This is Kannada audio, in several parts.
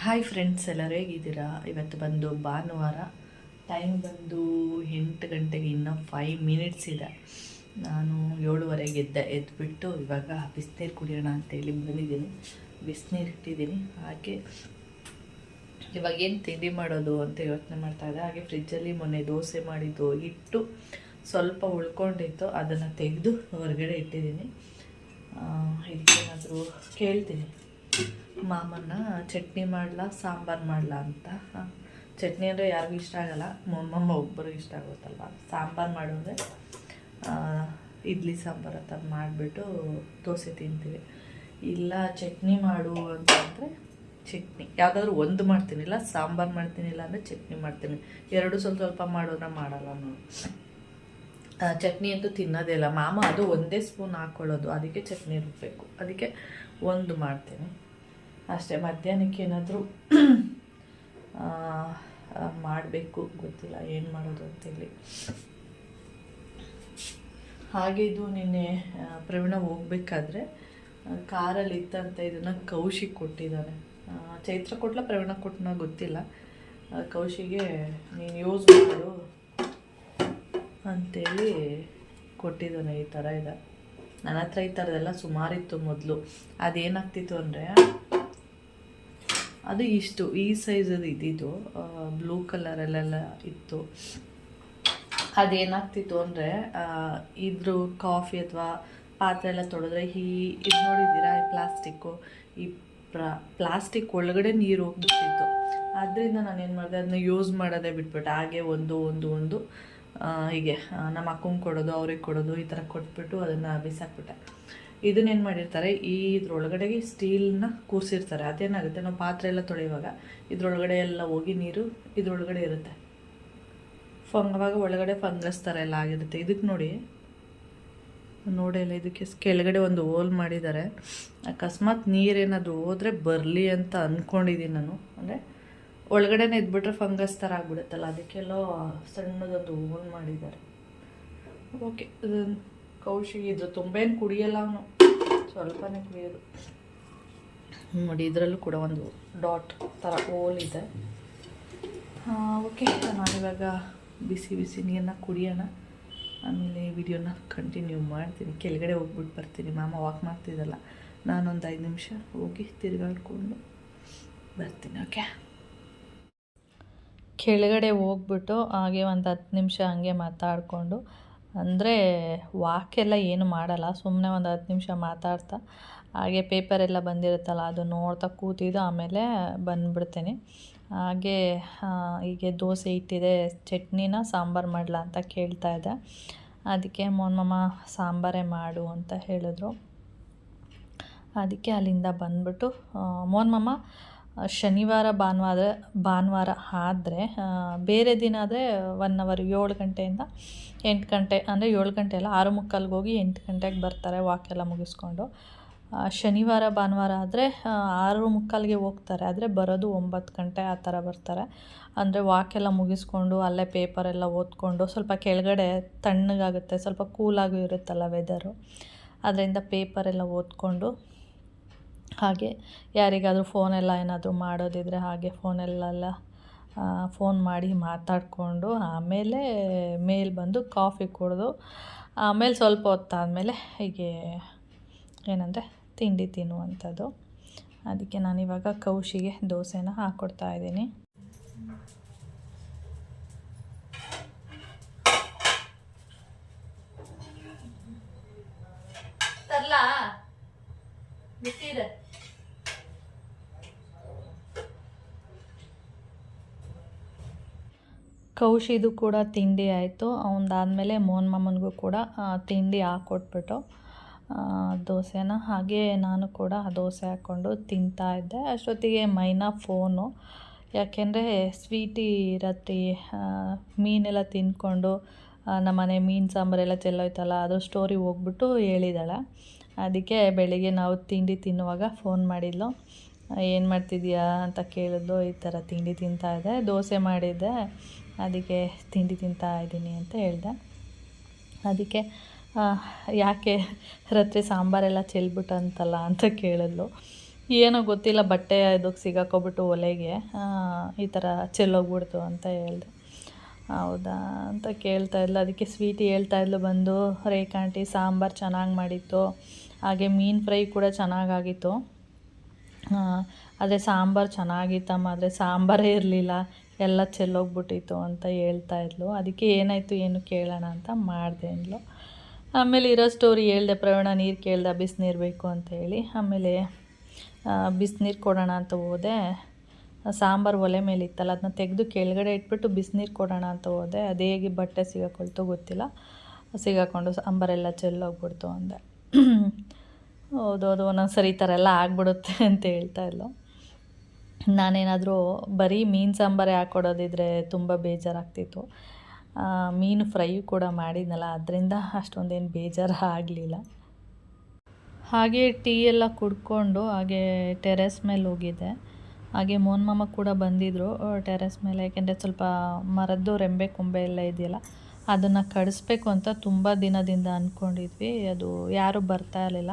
ಹಾಯ್ ಫ್ರೆಂಡ್ಸ್, ಎಲ್ಲರೂ ಹೇಗಿದ್ದೀರಾ? ಇವತ್ತು ಬಂದು ಭಾನುವಾರ, ಟೈಮ್ ಬಂದು 8 ಗಂಟೆಗೆ ಇನ್ನೂ 5 ಮಿನಿಟ್ಸ್ ಇದೆ. ನಾನು 7:30 ಎದ್ದುಬಿಟ್ಟು ಇವಾಗ ಬಿಸಿನೀರು ಕುಡಿಯೋಣ ಅಂತೇಳಿ ಬಂದಿದ್ದೀನಿ. ಬಿಸಿನೀರು ಇಟ್ಟಿದ್ದೀನಿ. ಹಾಗೆ ಇವಾಗ ಏನು ತಿಂಡಿ ಮಾಡೋದು ಅಂತ ಯೋಚನೆ ಮಾಡ್ತಾಯಿದ್ದೆ. ಹಾಗೆ ಫ್ರಿಜ್ಜಲ್ಲಿ ಮೊನ್ನೆ ದೋಸೆ ಮಾಡಿದ್ದು ಹಿಟ್ಟು ಸ್ವಲ್ಪ ಉಳ್ಕೊಂಡಿತ್ತು, ಅದನ್ನು ತೆಗೆದು ಹೊರಗಡೆ ಇಟ್ಟಿದ್ದೀನಿ. ಇದಕ್ಕೇನಾದರೂ ಕೇಳ್ತೀನಿ ಮಾಮನ್ನ, ಚಟ್ನಿ ಮಾಡಲಾ ಸಾಂಬಾರು ಮಾಡಲಾ ಅಂತ. ಚಟ್ನಿ ಅಂದರೆ ಯಾರಿಗೂ ಇಷ್ಟ ಆಗಲ್ಲ, ಮೊಮ್ಮಮ್ಮ ಒಬ್ಬರು ಇಷ್ಟ ಆಗುತ್ತಲ್ವ. ಸಾಂಬಾರು ಮಾಡಿದ್ರೆ ಇಡ್ಲಿ ಸಾಂಬಾರು ಆ ಥರ ಮಾಡಿಬಿಟ್ಟು ದೋಸೆ ತಿಂತೀವಿ. ಇಲ್ಲ ಚಟ್ನಿ ಮಾಡು ಅಂತಂದರೆ ಚಟ್ನಿ ಯಾವುದಾದ್ರೂ ಒಂದು ಮಾಡ್ತೀನಿ, ಇಲ್ಲ ಸಾಂಬಾರು ಮಾಡ್ತೀನಿ, ಇಲ್ಲ ಅಂದರೆ ಚಟ್ನಿ ಮಾಡ್ತೀನಿ. ಎರಡು ಸ್ವಲ್ಪ ಸ್ವಲ್ಪ ಮಾಡೋದ್ರೆ ಮಾಡಲ್ಲ ನಾನು. ಚಟ್ನಿ ಅಂತೂ ತಿನ್ನೋದೇ ಇಲ್ಲ ಮಾಮ, ಅದು ಒಂದೇ ಸ್ಪೂನ್ ಹಾಕ್ಕೊಳ್ಳೋದು, ಅದಕ್ಕೆ ಚಟ್ನಿ ರುಬ್ಬಬೇಕು, ಅದಕ್ಕೆ ಒಂದು ಮಾಡ್ತೀನಿ ಅಷ್ಟೇ. ಮಧ್ಯಾಹ್ನಕ್ಕೆ ಏನಾದರೂ ಮಾಡಬೇಕು, ಗೊತ್ತಿಲ್ಲ ಏನು ಮಾಡೋದು ಅಂತೇಳಿ. ಹಾಗೆ ಇದು ನಿನ್ನೆ ಪ್ರವೀಣ ಹೋಗ್ಬೇಕಾದ್ರೆ ಕಾರಲ್ಲಿ ಇತ್ತಂತ ಇದನ್ನು ಕೌಶಿಗೆ ಕೊಟ್ಟಿದ್ದಾನೆ. ಚೈತ್ರ ಕೊಟ್ಲ ಪ್ರವೀಣ ಕೊಟ್ಟನ ಗೊತ್ತಿಲ್ಲ. ಕೌಶಿಗೆ ನೀನು ಯೂಸ್ ಮಾಡು ಅಂತೇಳಿ ಕೊಟ್ಟಿದ್ದಾನೆ. ಈ ಥರ ಇದೆ. ನನ್ನ ಹತ್ರ ಈ ಥರದೆಲ್ಲ ಸುಮಾರಿತ್ತು ಮೊದಲು. ಅದೇನಾಗ್ತಿತ್ತು ಅಂದರೆ, ಅದು ಇಷ್ಟು ಈ ಸೈಜದು ಇದ್ದಿದ್ದು, ಬ್ಲೂ ಕಲರಲ್ಲೆಲ್ಲ ಇತ್ತು. ಅದೇನಾಗ್ತಿತ್ತು ಅಂದರೆ, ಇದ್ರ ಕಾಫಿ ಅಥವಾ ಪಾತ್ರೆ ಎಲ್ಲ ತೊಳೆದ್ರೆ ಇದು ನೋಡಿದ್ದೀರಾ, ಈ ಪ್ಲಾಸ್ಟಿಕ್ಕು, ಈ ಪ್ಲಾಸ್ಟಿಕ್ ಒಳಗಡೆ ನೀರು ಹೋಗ್ಬಿಟ್ಟಿತ್ತು. ಆದ್ದರಿಂದ ನಾನೇನು ಮಾಡಿದೆ, ಅದನ್ನ ಯೂಸ್ ಮಾಡೋದೇ ಬಿಟ್ಬಿಟ್ಟೆ. ಹಾಗೆ ಒಂದು ಹೀಗೆ ನಮ್ಮ ಅಕ್ಕಂಗೆ ಕೊಡೋದು, ಅವ್ರಿಗೆ ಕೊಡೋದು, ಈ ಥರ ಕೊಟ್ಬಿಟ್ಟು ಅದನ್ನು ಬಿಸಾಕ್ಬಿಟ್ಟೆ. ಇದನ್ನೇನು ಮಾಡಿರ್ತಾರೆ, ಇದ್ರೊಳಗಡೆಗೆ ಸ್ಟೀಲ್ನ ಕೂರಿಸಿರ್ತಾರೆ. ಅದೇನಾಗುತ್ತೆ, ನಾವು ಪಾತ್ರೆ ಎಲ್ಲ ತೊಳೆಯುವಾಗ ಇದ್ರೊಳಗಡೆ ಎಲ್ಲ ಹೋಗಿ ನೀರು ಇದ್ರೊಳಗಡೆ ಇರುತ್ತೆ. ಅವಾಗ ಒಳಗಡೆ ಫಂಗಸ್ ಥರ ಎಲ್ಲ ಆಗಿರುತ್ತೆ. ಇದಕ್ಕೆ ನೋಡಿ ಎಲ್ಲ ಇದಕ್ಕೆ ಕೆಳಗಡೆ ಒಂದು ಹೋಲ್ ಮಾಡಿದ್ದಾರೆ. ಅಕಸ್ಮಾತ್ ನೀರೇನಾದರೂ ಹೋದರೆ ಬರಲಿ ಅಂತ ಅಂದ್ಕೊಂಡಿದ್ದೀನಿ ನಾನು. ಅಂದರೆ ಒಳಗಡೆನೇ ಇದ್ಬಿಟ್ರೆ ಫಂಗಸ್ ಥರ ಆಗಿಬಿಡುತ್ತಲ್ಲ, ಅದಕ್ಕೆಲ್ಲ ಸಣ್ಣದೊಂದು ಹೋಲ್ ಮಾಡಿದ್ದಾರೆ. ಓಕೆ, ಕೌಶಿಕ್ ಇದು ತುಂಬ ಏನು ಕುಡಿಯಲ್ಲ, ಅವನು ಸ್ವಲ್ಪನೇ ಕುಡಿಯೋದು. ನೋಡಿ, ಇದರಲ್ಲೂ ಕೂಡ ಒಂದು ಡಾಟ್ ಥರ ಹೋಲ್ ಇದೆ. ಓಕೆ, ನಾನಿವಾಗ ಬಿಸಿ ನೀರನ್ನ ಕುಡಿಯೋಣ, ಆಮೇಲೆ ವಿಡಿಯೋನ ಕಂಟಿನ್ಯೂ ಮಾಡ್ತೀನಿ. ಕೆಳಗಡೆ ಹೋಗ್ಬಿಟ್ಟು ಬರ್ತೀನಿ. ಮಾಮ ವಾಕ್ ಮಾಡ್ತಿದ್ದಲ್ಲ, ನಾನೊಂದು 5 ನಿಮಿಷ ಹೋಗಿ ತಿರುಗಾಡ್ಕೊಂಡು ಬರ್ತೀನಿ. ಓಕೆ, ಕೆಳಗಡೆ ಹೋಗ್ಬಿಟ್ಟು ಹಾಗೆ ಒಂದು 10 ನಿಮಿಷ ಹಂಗೆ ಮಾತಾಡಿಕೊಂಡು, ಅಂದರೆ ವಾಕೆಲ್ಲ ಏನು ಮಾಡಲ್ಲ, ಸುಮ್ಮನೆ ಒಂದು 10 ನಿಮಿಷ ಮಾತಾಡ್ತಾ ಹಾಗೆ ಪೇಪರೆಲ್ಲ ಬಂದಿರುತ್ತಲ್ಲ ಅದು ನೋಡ್ತಾ ಕೂತಿದ್ದು, ಆಮೇಲೆ ಬಂದುಬಿಡ್ತೀನಿ. ಹಾಗೆ ಹೀಗೆ ದೋಸೆ ಇಟ್ಟಿದೆ, ಚಟ್ನಿನ ಸಾಂಬಾರು ಮಾಡಲ ಅಂತ ಕೇಳ್ತಾಯಿದ್ದೆ. ಅದಕ್ಕೆ ಮೋನ್ಮಮ್ಮ ಸಾಂಬಾರೇ ಮಾಡು ಅಂತ ಹೇಳಿದ್ರು. ಅದಕ್ಕೆ ಅಲ್ಲಿಂದ ಬಂದ್ಬಿಟ್ಟು ಮೋನ್ಮಮ್ಮ ಶನಿವಾರ ಭಾನುವಾರ ಆದರೆ, ಬೇರೆ ದಿನ ಆದರೆ 1 ಅವರ್ 7 ಗಂಟೆಯಿಂದ 8 ಗಂಟೆ, ಅಂದರೆ 7 ಗಂಟೆ ಅಲ್ಲ 6:45 ಹೋಗಿ 8 ಗಂಟೆಗೆ ಬರ್ತಾರೆ ವಾಕೆಲ್ಲ ಮುಗಿಸ್ಕೊಂಡು. ಶನಿವಾರ ಭಾನುವಾರ ಆದರೆ 6:45ಗೆ ಹೋಗ್ತಾರೆ, ಆದರೆ ಬರೋದು 9 ಗಂಟೆ ಆ ಥರ ಬರ್ತಾರೆ. ಅಂದರೆ ವಾಕೆಲ್ಲ ಮುಗಿಸ್ಕೊಂಡು ಅಲ್ಲೇ ಪೇಪರೆಲ್ಲ ಓದ್ಕೊಂಡು, ಸ್ವಲ್ಪ ಕೆಳಗಡೆ ತಣ್ಣಗಾಗುತ್ತೆ, ಸ್ವಲ್ಪ ಕೂಲಾಗೂ ಇರುತ್ತಲ್ಲ ವೆದರು, ಅದರಿಂದ ಪೇಪರೆಲ್ಲ ಓದ್ಕೊಂಡು, ಹಾಗೆ ಯಾರಿಗಾದರೂ ಫೋನೆಲ್ಲ ಏನಾದರೂ ಮಾಡೋದಿದ್ರೆ ಹಾಗೆ ಫೋನ್ ಮಾಡಿ ಮಾತಾಡಿಕೊಂಡು, ಆಮೇಲೆ ಮೇಲೆ ಬಂದು ಕಾಫಿ ಕುಡಿದು, ಆಮೇಲೆ ಸ್ವಲ್ಪ ಹೊತ್ತಾದಮೇಲೆ ಹೀಗೆ ಏನಂದರೆ ತಿಂಡಿ ತಿನ್ನುವಂಥದ್ದು. ಅದಕ್ಕೆ ನಾನಿವಾಗ ಕೌಶಿಗೆ ದೋಸೆನ ಹಾಕ್ಕೊಡ್ತಾಯಿದ್ದೀನಿ. ತರ್ಲಾ ಬಿಸಿದೆ. ಕೌಶಿದು ಕೂಡ ತಿಂಡಿ ಆಯಿತು. ಅವನದಾದಮೇಲೆ ಮೋನ್ಮಮ್ಮನಿಗೂ ಕೂಡ ತಿಂಡಿ ಹಾಕ್ಕೊಟ್ಬಿಟ್ಟು ದೋಸೆನ, ಹಾಗೆ ನಾನು ಕೂಡ ದೋಸೆ ಹಾಕ್ಕೊಂಡು ತಿಂತಾಯಿದ್ದೆ. ಅಷ್ಟೊತ್ತಿಗೆ ಮೈನಾ ಫೋನು, ಯಾಕೆಂದರೆ ಸ್ವೀಟಿ ರಾತ್ರಿ ಮೀನೆಲ್ಲ ತಿಂದ್ಕೊಂಡು ನಮ್ಮನೆ ಮೀನು ಸಾಂಬಾರೆಲ್ಲ ಚೆಲ್ಲೋಯ್ತಲ್ಲ, ಅದು ಸ್ಟೋರಿ ಹೋಗ್ಬಿಟ್ಟು ಹೇಳಿದಾಳೆ. ಅದಕ್ಕೆ ಬೆಳಿಗ್ಗೆ ನಾವು ತಿಂಡಿ ತಿನ್ನುವಾಗ ಫೋನ್ ಮಾಡಿದ್ಲು. ಏನು ಮಾಡ್ತಿದ್ಯಾ ಅಂತ ಕೇಳಿದ್ಲು. ಈ ಥರ ತಿಂಡಿ ತಿಂತಾಯಿದ್ದೆ, ದೋಸೆ ಮಾಡಿದ್ದೆ, ಅದಕ್ಕೆ ತಿಂಡಿ ತಿಂತಾಯಿದ್ದೀನಿ ಅಂತ ಹೇಳಿದೆ. ಅದಕ್ಕೆ ಯಾಕೆ ರಾತ್ರಿ ಸಾಂಬಾರೆಲ್ಲ ಚೆಲ್ಬಿಟ್ಟಂತಲ್ಲ ಅಂತ ಕೇಳಿದ್ಲು. ಏನೋ ಗೊತ್ತಿಲ್ಲ ಬಟ್ಟೆ ಇದಕ್ಕೆ ಸಿಗಾಕೊಬಿಟ್ಟು ಒಲೆಗೆ ಈ ಥರ ಚೆಲ್ಲೋಗ್ಬಿಡ್ತು ಅಂತ ಹೇಳ್ದೆ. ಹೌದಾ ಅಂತ ಕೇಳ್ತಾ ಇದ್ಲು. ಅದಕ್ಕೆ ಸ್ವೀಟಿ ಹೇಳ್ತಾ ಇದ್ಲು ಬಂದು, ರೇಖಾ ಆಂಟಿ ಸಾಂಬಾರು ಚೆನ್ನಾಗಿ ಮಾಡಿತ್ತು, ಹಾಗೆ ಮೀನು ಫ್ರೈ ಕೂಡ ಚೆನ್ನಾಗಾಗಿತ್ತು, ಆದರೆ ಸಾಂಬಾರು ಚೆನ್ನಾಗಿತ್ತಮ್ಮ, ಆದರೆ ಸಾಂಬಾರೇ ಇರಲಿಲ್ಲ, ಎಲ್ಲ ಚೆಲ್ಲೋಗ್ಬಿಟ್ಟಿತ್ತು ಅಂತ ಹೇಳ್ತಾ ಇದ್ಲು. ಅದಕ್ಕೆ ಏನಾಯಿತು ಏನು ಕೇಳೋಣ ಅಂತ ಮಾಡಿದೆ ಅಂದ್ಲು. ಆಮೇಲೆ ಇರೋ ಸ್ಟೋರಿ ಹೇಳ್ದೆ, ಪ್ರವೀಣ ನೀರು ಕೇಳ್ದೆ ಬಿಸಿನೀರು ಬೇಕು ಅಂತ ಹೇಳಿ. ಆಮೇಲೆ ಬಿಸಿನೀರು ಕೊಡೋಣ ಅಂತ ಹೋದೆ, ಸಾಂಬಾರು ಒಲೆ ಮೇಲೆ ಇತ್ತಲ್ಲ ಅದನ್ನ ತೆಗೆದು ಕೆಳಗಡೆ ಇಟ್ಬಿಟ್ಟು ಬಿಸಿನೀರು ಕೊಡೋಣ ಅಂತ ಹೋದೆ. ಅದೇ ಹೇಗೆ ಬಟ್ಟೆ ಸಿಗಾಕೊಳ್ತು ಗೊತ್ತಿಲ್ಲ, ಸಿಗಾಕೊಂಡು ಸಾಂಬಾರೆಲ್ಲ ಚೆಲ್ಲೋಗ್ಬಿಡ್ತು ಅಂದೆ. ಹೌದು ಒಂದೊಂದು ಸರಿ ಈ ಥರ ಎಲ್ಲ ಆಗ್ಬಿಡುತ್ತೆ ಅಂತ ಹೇಳ್ತಾ ಇದ್ಲು. ನಾನೇನಾದರೂ ಬರೀ ಮೀನು ಸಾಂಬಾರೇ ಹಾಕ್ಕೊಡೋದಿದ್ರೆ ತುಂಬ ಬೇಜಾರಾಗ್ತಿತ್ತು. ಮೀನು ಫ್ರೈ ಕೂಡ ಮಾಡಿದ್ನಲ್ಲ, ಅದರಿಂದ ಅಷ್ಟೊಂದೇನು ಬೇಜಾರು ಆಗಲಿಲ್ಲ. ಹಾಗೆ ಟೀ ಎಲ್ಲ ಕುಡ್ಕೊಂಡು ಹಾಗೆ ಟೆರೆಸ್ ಮೇಲೆ ಹೋಗಿದ್ದೆ. ಹಾಗೆ ಮೋಹನ್ ಮಾಮ ಕೂಡ ಬಂದಿದ್ದರು ಟೆರೆಸ್ ಮೇಲೆ, ಯಾಕೆಂದರೆ ಸ್ವಲ್ಪ ಮರದ್ದು ರೆಂಬೆ ಕೊಂಬೆ ಎಲ್ಲ ಇದೆಯಲ್ಲ ಅದನ್ನು ಕಡಿಸ್ಬೇಕು ಅಂತ ತುಂಬ ದಿನದಿಂದ ಅಂದ್ಕೊಂಡಿದ್ವಿ. ಅದು ಯಾರೂ ಬರ್ತಾ ಇರಲಿಲ್ಲ.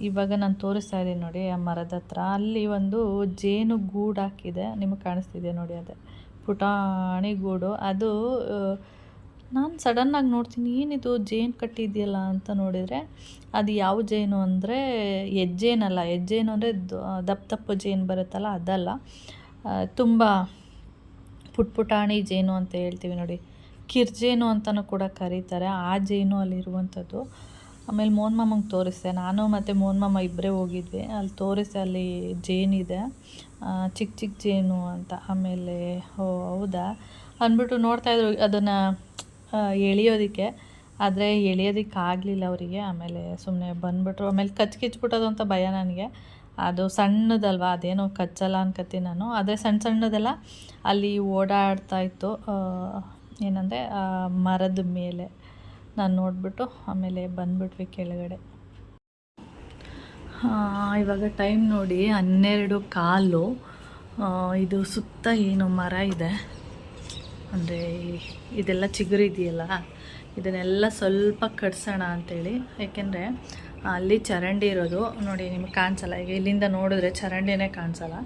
ಇವಾಗ ನಾನು ತೋರಿಸ್ತಾ ಇದ್ದೀನಿ ನೋಡಿ, ಆ ಮರದ ಹತ್ರ ಅಲ್ಲಿ ಒಂದು ಜೇನು ಗೂಡು ಹಾಕಿದೆ, ನಿಮಗೆ ಕಾಣಿಸ್ತಿದೆ ನೋಡಿ, ಅದೇ ಪುಟಾಣಿ ಗೂಡು. ಅದು ನಾನು ಸಡನ್ನಾಗಿ ನೋಡ್ತೀನಿ, ಏನಿದು ಜೇನು ಕಟ್ಟಿದೆಯಲ್ಲ ಅಂತ ನೋಡಿದರೆ ಅದು ಯಾವ ಜೇನು ಅಂದರೆ ಹೆಜ್ಜೇನಲ್ಲ. ಹೆಜ್ಜೇನು ಅಂದರೆ ದಪ್ಪ ಜೇನು ಬರುತ್ತಲ್ಲ ಅದಲ್ಲ, ತುಂಬ ಪುಟಾಣಿ ಜೇನು ಅಂತ ಹೇಳ್ತೀವಿ ನೋಡಿ, ಕಿರ್ಜೇನು ಅಂತಲೂ ಕೂಡ ಕರೀತಾರೆ, ಆ ಜೇನು ಅಲ್ಲಿರುವಂಥದ್ದು. ಆಮೇಲೆ ಮೋಹನ್ ಮಾಮಂಗೆ ತೋರಿಸ್ದೆ, ನಾನು ಮತ್ತು ಮೋಹನ್ ಮಾಮ ಇಬ್ಬರೇ ಹೋಗಿದ್ವಿ. ಅಲ್ಲಿ ತೋರಿಸ್ದೆ, ಅಲ್ಲಿ ಜೇನಿದೆ, ಚಿಕ್ಕ ಚಿಕ್ಕ ಜೇನು ಅಂತ. ಆಮೇಲೆ ಓ ಹೌದಾ ಅಂದ್ಬಿಟ್ಟು ನೋಡ್ತಾಯಿದ್ರು ಅದನ್ನು ಎಳಿಯೋದಕ್ಕೆ, ಆದರೆ ಎಳಿಯೋದಕ್ಕೆ ಆಗಲಿಲ್ಲ ಅವರಿಗೆ. ಆಮೇಲೆ ಸುಮ್ಮನೆ ಬಂದುಬಿಟ್ರು. ಆಮೇಲೆ ಕಿಚ್ಬಿಟ್ಟೋದು ಅಂತ ಭಯ ನನಗೆ. ಅದು ಸಣ್ಣದಲ್ವ, ಅದೇನೋ ಕಚ್ಚಲ್ಲ ಅನ್ಕತ್ತೀನಿ ನಾನು. ಆದರೆ ಸಣ್ಣದೆಲ್ಲ ಅಲ್ಲಿ ಓಡಾಡ್ತಾಯಿತ್ತು, ಏನಂದರೆ ಮರದ ಮೇಲೆ. ನಾನು ನೋಡಿಬಿಟ್ಟು ಆಮೇಲೆ ಬಂದುಬಿಟ್ವಿ ಕೆಳಗಡೆ. ಇವಾಗ ಟೈಮ್ ನೋಡಿ 12:15. ಇದು ಸುತ್ತ ಏನು ಮರ ಇದೆ ಅಂದರೆ ಇದೆಲ್ಲ ಚಿಗುರಿದೆಯಲ್ಲ, ಇದನ್ನೆಲ್ಲ ಸ್ವಲ್ಪ ಕಟ್ಸೋಣ ಅಂಥೇಳಿ. ಯಾಕೆಂದರೆ ಅಲ್ಲಿ ಚರಂಡಿ ಇರೋದು ನೋಡಿ, ನಿಮಗೆ ಕಾಣಿಸಲ್ಲ. ಈಗ ಇಲ್ಲಿಂದ ನೋಡಿದ್ರೆ ಚರಂಡಿನೇ ಕಾಣಿಸಲ್ಲ.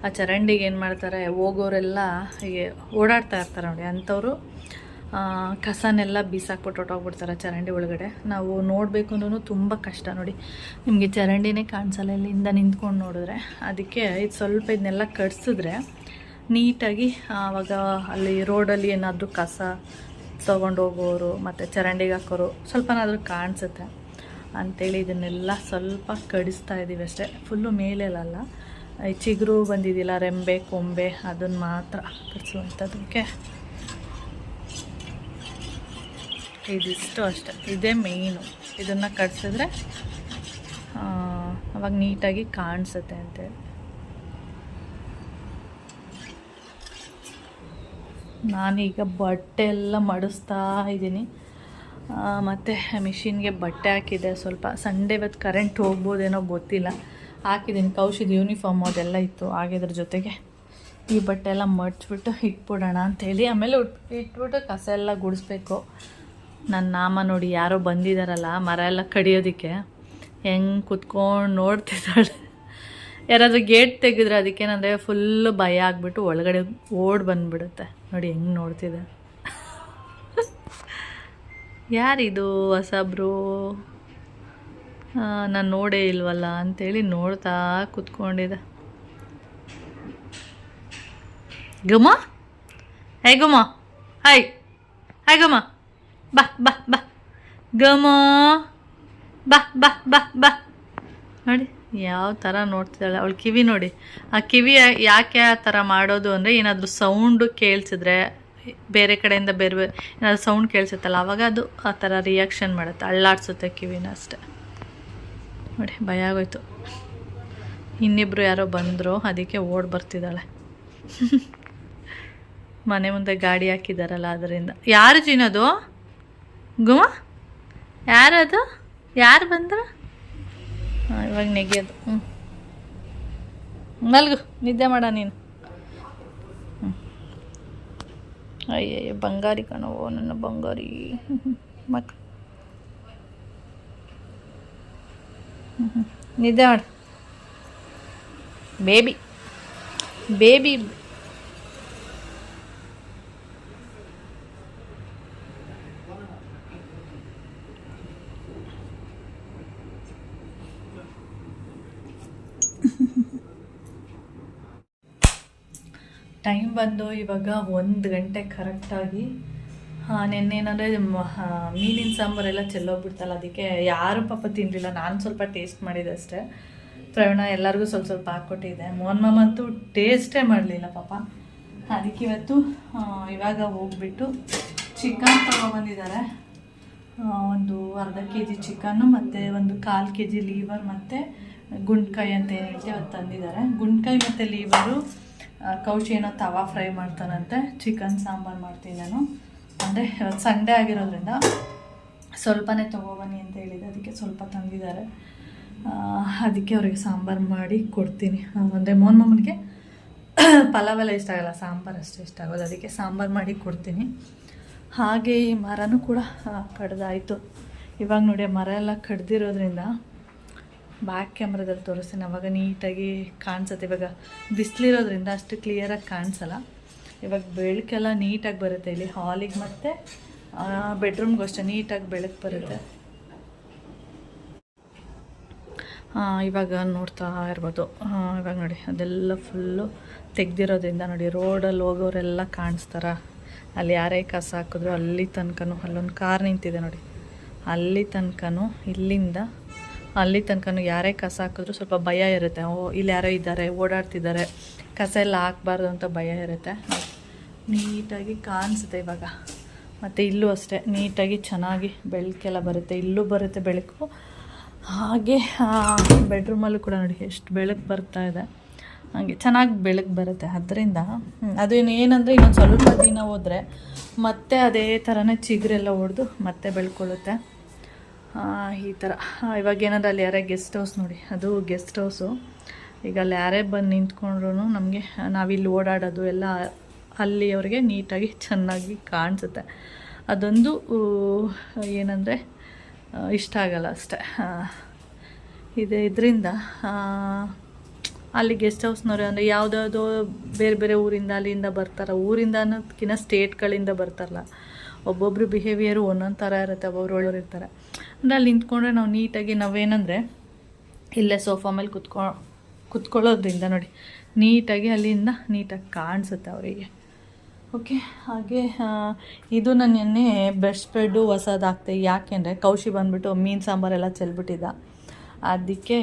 ಆ ಚರಂಡಿಗೆ ಏನು ಮಾಡ್ತಾರೆ, ಹೋಗೋರೆಲ್ಲ ಹೀಗೆ ಓಡಾಡ್ತಾ ಇರ್ತಾರೆ ನೋಡಿ, ಅಂಥವ್ರು ಕಸನೆಲ್ಲ ಬೀಸಾಕ್ಬಿಟ್ಟು ಹೊಟ್ಟೋಗ್ಬಿಡ್ತಾರೆ ಚರಂಡಿ ಒಳಗಡೆ. ನಾವು ನೋಡಬೇಕು ಅಂದ್ರೂ ತುಂಬ ಕಷ್ಟ ನೋಡಿ, ನಿಮಗೆ ಚರಂಡಿನೇ ಕಾಣಿಸಲ್ಲ ಇಲ್ಲಿಂದ ನಿಂತ್ಕೊಂಡು ನೋಡಿದ್ರೆ. ಅದಕ್ಕೆ ಇದು ಸ್ವಲ್ಪ ಇದನ್ನೆಲ್ಲ ಕಟ್ಸಿದ್ರೆ ನೀಟಾಗಿ ಆವಾಗ ಅಲ್ಲಿ ರೋಡಲ್ಲಿ ಏನಾದರೂ ಕಸ ತೊಗೊಂಡು ಹೋಗೋರು ಮತ್ತು ಚರಂಡಿಗೆ ಹಾಕೋರು ಸ್ವಲ್ಪನಾದರೂ ಕಾಣಿಸುತ್ತೆ ಅಂಥೇಳಿ ಇದನ್ನೆಲ್ಲ ಸ್ವಲ್ಪ ಕಡಿಸ್ತಾ ಇದ್ದೀವಿ ಅಷ್ಟೇ. ಫುಲ್ಲು ಮೇಲೆಲ್ಲ ಈ ಚಿಗುರು ಬಂದಿದ್ದಿಲ್ಲ, ರೆಂಬೆ ಕೊಂಬೆ ಅದನ್ನು ಮಾತ್ರ ಕಡಿಸುವಂಥದ್ದಕ್ಕೆ ಇದಿಷ್ಟು ಅಷ್ಟೆ. ಇದೇ ಮೇಯ್ನು, ಇದನ್ನು ಕಟ್ಸಿದ್ರೆ ಅವಾಗ ನೀಟಾಗಿ ಕಾಣಿಸುತ್ತೆ ಅಂತೇಳಿ. ನಾನೀಗ ಬಟ್ಟೆ ಎಲ್ಲ ಮಡಿಸ್ತಾ ಇದ್ದೀನಿ, ಮತ್ತು ಮಿಷಿನ್ಗೆ ಬಟ್ಟೆ ಹಾಕಿದೆ. ಸ್ವಲ್ಪ ಸಂಡೇ ಇವತ್ತು ಕರೆಂಟ್ ಹೋಗ್ಬೋದೇನೋ ಗೊತ್ತಿಲ್ಲ, ಹಾಕಿದ್ದೀನಿ. ಕೌಶಿದ ಯೂನಿಫಾರ್ಮ್ ಅದೆಲ್ಲ ಇತ್ತು, ಹಾಗಿದ್ರ ಜೊತೆಗೆ ಈ ಬಟ್ಟೆ ಎಲ್ಲ ಮಡ್ಚಿಬಿಟ್ಟು ಇಟ್ಬಿಡೋಣ ಅಂಥೇಳಿ. ಆಮೇಲೆ ಇಟ್ಬಿಟ್ಟು ಕಸ ಎಲ್ಲ ಗುಡಿಸ್ಬೇಕು. ನನ್ನ ನಾಮ ನೋಡಿ, ಯಾರೋ ಬಂದಿದ್ದಾರಲ್ಲ ಮರ ಎಲ್ಲ ಕಡಿಯೋದಕ್ಕೆ, ಹೆಂಗೆ ಕುತ್ಕೊಂಡು ನೋಡ್ತಿದ್ದಾಳೆ. ಯಾರಾದರೂ ಗೇಟ್ ತೆಗೆದ್ರೆ ಅದಕ್ಕೇನಂದರೆ ಫುಲ್ಲು ಭಯ ಆಗಿಬಿಟ್ಟು ಒಳಗಡೆ ಓಡಿ ಬಂದುಬಿಡುತ್ತೆ ನೋಡಿ, ಹೆಂಗೆ ನೋಡ್ತಿದ್ದೆ. ಯಾರಿದು ಹೊಸಬ್ರು, ನಾನು ನೋಡೇ ಇಲ್ವಲ್ಲ ಅಂಥೇಳಿ ನೋಡ್ತಾ ಕೂತ್ಕೊಂಡಿದ್ದೆ. ಗುಮ್ಮ ಹೇ ಗುಮ್ಮ, ಹಾಯ್ ಹಾಯ್ ಗುಮ್ಮ, ಬಾ ಬಾ ಬಾ ಗಮ, ಬಾ ಬಾ ಬಾ ಬಾ. ನೋಡಿ ಯಾವ ಥರ ನೋಡ್ತಿದ್ದಾಳೆ. ಅವಳು ಕಿವಿ ನೋಡಿ, ಆ ಕಿವಿ ಯಾಕೆ ಆ ಥರ ಮಾಡೋದು ಅಂದರೆ, ಏನಾದರೂ ಸೌಂಡು ಕೇಳಿಸಿದ್ರೆ ಬೇರೆ ಕಡೆಯಿಂದ ಬೇರೆ ಏನಾದರೂ ಸೌಂಡ್ ಕೇಳಿಸುತ್ತಲ್ಲ, ಆವಾಗ ಅದು ಆ ಥರ ರಿಯಾಕ್ಷನ್ ಮಾಡುತ್ತೆ, ಅಳ್ಳಾಡ್ಸುತ್ತೆ ಕಿವಿನ ಅಷ್ಟೆ. ನೋಡಿ ಭಯ ಆಗೋಯ್ತು. ಇನ್ನಿಬ್ಬರು ಯಾರೋ ಬಂದರು, ಅದಕ್ಕೆ ಓಡಿ ಬರ್ತಿದ್ದಾಳೆ. ಮನೆ ಮುಂದೆ ಗಾಡಿ ಹಾಕಿದ್ದಾರಲ್ಲ ಅದರಿಂದ. ಯಾರು ಚಿನ್ನೋದು ಗುಮ, ಯಾರದು, ಯಾರು ಬಂದರು? ಇವಾಗ ನೆಗೆಯೋದು. ಮಲ್ಗು, ನಿದ್ದೆ ಮಾಡ ನೀನು. ಅಯ್ಯಯ್ಯ ಬಂಗಾರಿ ಕಣೋ ನನ್ನ ಬಂಗಾರಿ ಮಕ್ಕ. ನಿದ್ದೆ ಮಾಡು. ಬೇಬಿ ಬೇಬಿ ಟೈಮ್ ಬಂದು ಇವಾಗ 1 ಗಂಟೆ ಕರೆಕ್ಟಾಗಿ. ನೆನ್ನೇನಂದರೆ ಮೀನಿನ ಸಾಂಬಾರೆಲ್ಲ ಚೆಲ್ಲೋಗ್ಬಿಡ್ತಲ್ಲ, ಅದಕ್ಕೆ ಯಾರು ಪಾಪ ತಿನ್ನಲಿಲ್ಲ. ನಾನು ಸ್ವಲ್ಪ ಟೇಸ್ಟ್ ಮಾಡಿದೆ ಅಷ್ಟೇ. ಪ್ರವೀಣ ಎಲ್ಲರಿಗೂ ಸ್ವಲ್ಪ ಸ್ವಲ್ಪ ಹಾಕ್ಕೊಟ್ಟಿದ್ದೆ. ಮೋಹನ್ ಮಾಮ ಅಂತೂ ಟೇಸ್ಟೇ ಮಾಡಲಿಲ್ಲ ಪಾಪ. ಅದಕ್ಕೆ ಇವತ್ತು ಇವಾಗ ಹೋಗ್ಬಿಟ್ಟು ಚಿಕನ್ ತೊಗೊಬಂದಿದ್ದಾರೆ. ಒಂದು ಅರ್ಧ kg ಚಿಕನ್ನು ಮತ್ತು ಒಂದು 1/4 kg ಲೀವರ್ ಮತ್ತು ಗುಂಡ್ಕಾಯಿ ಅಂತ ಏನು ಹೇಳ್ತೀವಿ ಅದು ತಂದಿದ್ದಾರೆ. ಗುಂಡ್ಕಾಯಿ ಮತ್ತು ಲೀವರು ಕೌಶಿ ಏನೋ ತವಾ ಫ್ರೈ ಮಾಡ್ತಾನಂತೆ. ಚಿಕನ್ ಸಾಂಬಾರು ಮಾಡ್ತೀನಿ ನಾನು. ಅಂದರೆ ಸಂಡೇ ಆಗಿರೋದ್ರಿಂದ ಸ್ವಲ್ಪನೇ ತೊಗೊಬನ್ನಿ ಅಂತ ಹೇಳಿದೆ, ಅದಕ್ಕೆ ಸ್ವಲ್ಪ ತಂದಿದ್ದಾರೆ. ಅದಕ್ಕೆ ಅವ್ರಿಗೆ ಸಾಂಬಾರು ಮಾಡಿ ಕೊಡ್ತೀನಿ. ಅಂದರೆ ಮೋಹನ್ ಮಾಮನಿಗೆ ಪಲಾವೆಲ್ಲ ಇಷ್ಟ ಆಗಲ್ಲ, ಸಾಂಬಾರು ಅಷ್ಟೇ ಇಷ್ಟ ಆಗೋದು. ಅದಕ್ಕೆ ಸಾಂಬಾರು ಮಾಡಿ ಕೊಡ್ತೀನಿ. ಹಾಗೆ ಈ ಮರನೂ ಕೂಡ ಕಡ್ದಾಯಿತು. ಇವಾಗ ನೋಡಿ ಮರ ಎಲ್ಲ ಕಡ್ದಿರೋದ್ರಿಂದ ಬ್ಯಾಕ್ ಕ್ಯಾಮ್ರಾದಲ್ಲಿ ತೋರಿಸ್ತೀನಿ, ಅವಾಗ ನೀಟಾಗಿ ಕಾಣಿಸುತ್ತೆ. ಇವಾಗ ಬಿಸಿಲಿರೋದ್ರಿಂದ ಅಷ್ಟು ಕ್ಲಿಯರಾಗಿ ಕಾಣಿಸಲ್ಲ. ಇವಾಗ ಬೆಳಕೆಲ್ಲ ನೀಟಾಗಿ ಬರುತ್ತೆ ಇಲ್ಲಿ ಹಾಲಿಗೆ ಮತ್ತು ಬೆಡ್ರೂಮ್ಗೂ ಅಷ್ಟೇ ನೀಟಾಗಿ ಬೆಳಕು ಬರುತ್ತೆ. ಇವಾಗ ನೋಡ್ತಾ ಇರ್ಬೋದು. ಇವಾಗ ನೋಡಿ ಅದೆಲ್ಲ ಫುಲ್ಲು ತೆಗ್ದಿರೋದ್ರಿಂದ ನೋಡಿ ರೋಡಲ್ಲಿ ಹೋಗೋರೆಲ್ಲ ಕಾಣಿಸ್ತಾರ. ಅಲ್ಲಿ ಯಾರೇ ಕಸ ಹಾಕಿದ್ರು ಅಲ್ಲಿ ತನಕನೂ, ಅಲ್ಲೊಂದು ಕಾರ್ ನಿಂತಿದೆ ನೋಡಿ, ಅಲ್ಲಿ ತನಕನೂ, ಇಲ್ಲಿಂದ ಅಲ್ಲಿ ತನಕನೂ ಯಾರೇ ಕಸ ಹಾಕಿದ್ರು ಸ್ವಲ್ಪ ಭಯ ಇರುತ್ತೆ. ಇಲ್ಲಿ ಯಾರೋ ಇದ್ದಾರೆ, ಓಡಾಡ್ತಿದ್ದಾರೆ, ಕಸ ಎಲ್ಲ ಹಾಕ್ಬಾರ್ದು ಅಂತ ಭಯ ಇರುತ್ತೆ. ನೀಟಾಗಿ ಕಾಣಿಸುತ್ತೆ ಇವಾಗ. ಮತ್ತು ಇಲ್ಲೂ ಅಷ್ಟೇ ನೀಟಾಗಿ ಚೆನ್ನಾಗಿ ಬೆಳಕೆಲ್ಲ ಬರುತ್ತೆ, ಇಲ್ಲೂ ಬರುತ್ತೆ ಬೆಳಕು. ಹಾಗೆ ಬೆಡ್ರೂಮಲ್ಲೂ ಕೂಡ ನೋಡಿ ಎಷ್ಟು ಬೆಳಕು ಬರ್ತಾ ಇದೆ, ಹಾಗೆ ಚೆನ್ನಾಗಿ ಬೆಳಕು ಬರುತ್ತೆ. ಅದರಿಂದ ಅದು ಏನಂದರೆ ಇನ್ನೊಂದು ಸ್ವಲ್ಪ ದಿನ ಹೋದರೆ ಮತ್ತೆ ಅದೇ ಥರನೇ ಚಿಗುರೆಲ್ಲ ಹೊಡೆದು ಮತ್ತೆ ಬೆಳ್ಕೊಳ್ಳುತ್ತೆ. ಈ ಥರ. ಇವಾಗ ಏನಂದ್ರೆ ಅಲ್ಲಿ ಯಾರೇ ಗೆಸ್ಟ್ ಹೌಸ್ ನೋಡಿ, ಅದು ಗೆಸ್ಟ್ ಹೌಸು. ಈಗ ಅಲ್ಲಿ ಯಾರೇ ಬಂದು ನಿಂತ್ಕೊಂಡ್ರು ನಮಗೆ ನಾವಿಲ್ಲಿ ಓಡಾಡೋದು ಎಲ್ಲ ಅಲ್ಲಿ ಅವ್ರಿಗೆ ನೀಟಾಗಿ ಚೆನ್ನಾಗಿ ಕಾಣಿಸುತ್ತೆ. ಅದೊಂದು ಏನಂದರೆ ಇಷ್ಟ ಆಗಲ್ಲ ಅಷ್ಟೆ. ಇದರಿಂದ ಅಲ್ಲಿ ಗೆಸ್ಟ್ ಹೌಸ್ನವ್ರು ಅಂದರೆ ಯಾವುದಾವುದೋ ಬೇರೆ ಬೇರೆ ಊರಿಂದ ಅಲ್ಲಿಂದ ಬರ್ತಾರೆ. ಊರಿಂದ ಅನ್ನೋದಕ್ಕಿಂತ ಸ್ಟೇಟ್ಗಳಿಂದ ಬರ್ತಾರಲ್ಲ, ಒಬ್ಬೊಬ್ಬರು ಬಿಹೇವಿಯರು ಒಂದೊಂದು ಥರ ಇರುತ್ತೆ, ಒಬ್ಬೊಬ್ರು ಒಳ್ಳೆಯವ್ರು ಇರ್ತಾರೆ. ಅಂದರೆ ಅಲ್ಲಿ ನಿಂತ್ಕೊಂಡ್ರೆ ನಾವು ನೀಟಾಗಿ ನಾವೇನಂದರೆ ಇಲ್ಲೇ ಸೋಫಾ ಮೇಲೆ ಕುತ್ಕೊಳ್ಳೋದ್ರಿಂದ ನೋಡಿ ನೀಟಾಗಿ ಅಲ್ಲಿಂದ ನೀಟಾಗಿ ಕಾಣಿಸುತ್ತೆ ಅವರಿಗೆ. ಓಕೆ. ಹಾಗೆ ಇದು ನಾನು ನೆನ್ನೆ ಬೆಸ್ಟ್ ಸ್ಪ್ರೆಡ್ಡು ಹೊಸದಾಗ್ತೆ. ಯಾಕೆಂದರೆ ಕೌಶಿ ಬಂದುಬಿಟ್ಟು ಮೀನು ಸಾಂಬಾರೆಲ್ಲ ಚೆಲ್ಬಿಟ್ಟಿದ್ದ. ಅದಕ್ಕೆ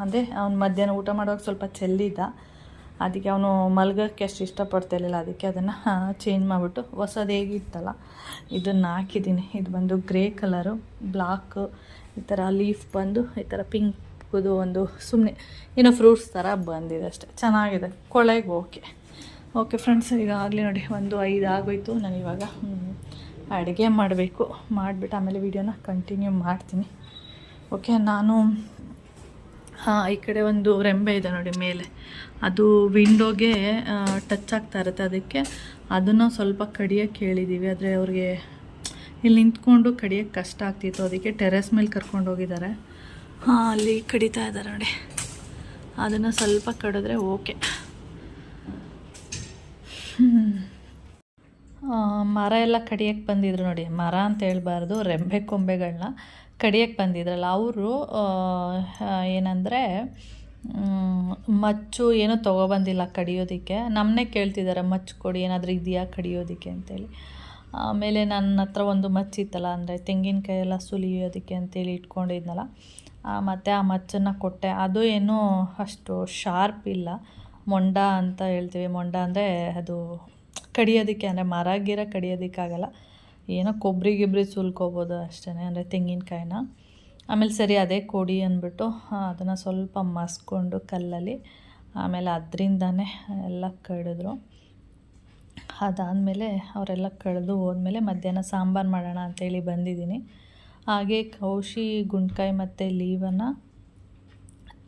ಅಂದರೆ ಅವ್ನು ಮಧ್ಯಾಹ್ನ ಊಟ ಮಾಡುವಾಗ ಸ್ವಲ್ಪ ಚೆಲ್ಲಿದ್ದ. ಅದಕ್ಕೆ ಅವನು ಮಲ್ಗೋಕ್ಕೆ ಅಷ್ಟು ಇಷ್ಟಪಡ್ತಿರ್ಲಿಲ್ಲ. ಅದಕ್ಕೆ ಅದನ್ನು ಚೇಂಜ್ ಮಾಡಿಬಿಟ್ಟು ಹೊಸದು ಹೇಗಿತ್ತಲ್ಲ ಇದನ್ನು ಹಾಕಿದ್ದೀನಿ. ಇದು ಬಂದು ಗ್ರೇ ಕಲರು, ಬ್ಲಾಕ್, ಈ ಥರ ಲೀಫ್ ಬಂದು ಈ ಥರ ಪಿಂಕ್ದು ಒಂದು ಸುಮ್ಮನೆ ಏನೋ ಫ್ರೂಟ್ಸ್ ಥರ ಬಂದಿದೆ ಅಷ್ಟೇ. ಚೆನ್ನಾಗಿದೆ, ಕೊಳೆಗೆ ಓಕೆ ಫ್ರೆಂಡ್ಸ್. ಈಗಾಗಲೇ ನೋಡಿ 1:05 ಆಗೋಯ್ತು. ನಾನು ಇವಾಗ ಅಡುಗೆ ಮಾಡಬೇಕು. ಮಾಡಿಬಿಟ್ಟು ಆಮೇಲೆ ವೀಡಿಯೋನ ಕಂಟಿನ್ಯೂ ಮಾಡ್ತೀನಿ. ಓಕೆ. ನಾನು ಈ ಕಡೆ ಒಂದು ರೆಂಬೆ ಇದೆ ನೋಡಿ ಮೇಲೆ, ಅದು ವಿಂಡೋಗೆ ಟಚ್ ಆಗ್ತಾ ಇರುತ್ತೆ. ಅದಕ್ಕೆ ಅದನ್ನು ಸ್ವಲ್ಪ ಕಡಿಯೋಕ್ಕೆ ಹೇಳಿದ್ದೀವಿ. ಆದರೆ ಅವ್ರಿಗೆ ಇಲ್ಲಿ ನಿಂತ್ಕೊಂಡು ಕಡಿಯೋಕ್ಕೆ ಕಷ್ಟ ಆಗ್ತಿತ್ತು. ಅದಕ್ಕೆ ಟೆರೆಸ್ ಮೇಲೆ ಕರ್ಕೊಂಡು ಹೋಗಿದ್ದಾರೆ. ಅಲ್ಲಿ ಕಡಿತಾ ಇದ್ದಾರೆ ನೋಡಿ, ಅದನ್ನು ಸ್ವಲ್ಪ ಕಡಿದ್ರೆ ಓಕೆ. ಮರ ಎಲ್ಲ ಕಡಿಯೋಕ್ಕೆ ಬಂದಿದ್ರು ನೋಡಿ. ಮರ ಅಂತ ಹೇಳ್ಬಾರ್ದು, ರೆಂಬೆ ಕೊಂಬೆಗಳನ್ನ ಕಡಿಯೋಕ್ಕೆ ಬಂದಿದ್ರಲ್ಲ ಅವರು ಏನಂದರೆ ಮಚ್ಚು ಏನೂ ತೊಗೊಬಂದಿಲ್ಲ ಕಡಿಯೋದಕ್ಕೆ. ನಮ್ಮನ್ನೇ ಕೇಳ್ತಿದ್ದಾರೆ, ಮಚ್ಚು ಕೊಡಿ, ಏನಾದರೂ ಇದೆಯಾ ಕಡಿಯೋದಕ್ಕೆ ಅಂತೇಳಿ. ಆಮೇಲೆ ನನ್ನ ಹತ್ರ ಒಂದು ಮಚ್ಚಿತ್ತಲ್ಲ, ಅಂದರೆ ತೆಂಗಿನಕಾಯಿ ಎಲ್ಲ ಸುಲಿಯೋದಕ್ಕೆ ಅಂತೇಳಿ ಇಟ್ಕೊಂಡಿದ್ನಲ್ಲ, ಮತ್ತು ಆ ಮಚ್ಚನ್ನು ಕೊಟ್ಟೆ. ಅದು ಏನೂ ಅಷ್ಟು ಶಾರ್ಪ್ ಇಲ್ಲ, ಮೊಂಡ ಅಂತ ಹೇಳ್ತೀವಿ. ಮೊಂಡ ಅಂದರೆ ಅದು ಕಡಿಯೋದಕ್ಕೆ, ಅಂದರೆ ಮರ ಗಿರ ಕಡಿಯೋದಕ್ಕಾಗಲ್ಲ, ಏನೋ ಕೊಬ್ಬರಿ ಗಿಬ್ರಿ ಸುಲ್ಕೋಬೋದು ಅಷ್ಟೇ, ಅಂದರೆ ತೆಂಗಿನಕಾಯಿನ. ಆಮೇಲೆ ಸರಿ ಅದೇ ಕೊಡಿ ಅಂದ್ಬಿಟ್ಟು ಅದನ್ನು ಸ್ವಲ್ಪ ಮಸ್ಕೊಂಡು ಕಲ್ಲಲ್ಲಿ, ಆಮೇಲೆ ಅದರಿಂದನೇ ಎಲ್ಲ ಕಡಿದ್ರು. ಅದಾದಮೇಲೆ ಅವರೆಲ್ಲ ಕಳೆದು ಹೋದ್ಮೇಲೆ ಮಧ್ಯಾಹ್ನ ಸಾಂಬಾರು ಮಾಡೋಣ ಅಂತೇಳಿ ಬಂದಿದ್ದೀನಿ. ಹಾಗೆ ಕೌಶಿ ಗುಂಡ್ಕಾಯಿ ಮತ್ತು ಲೀವನ್ನು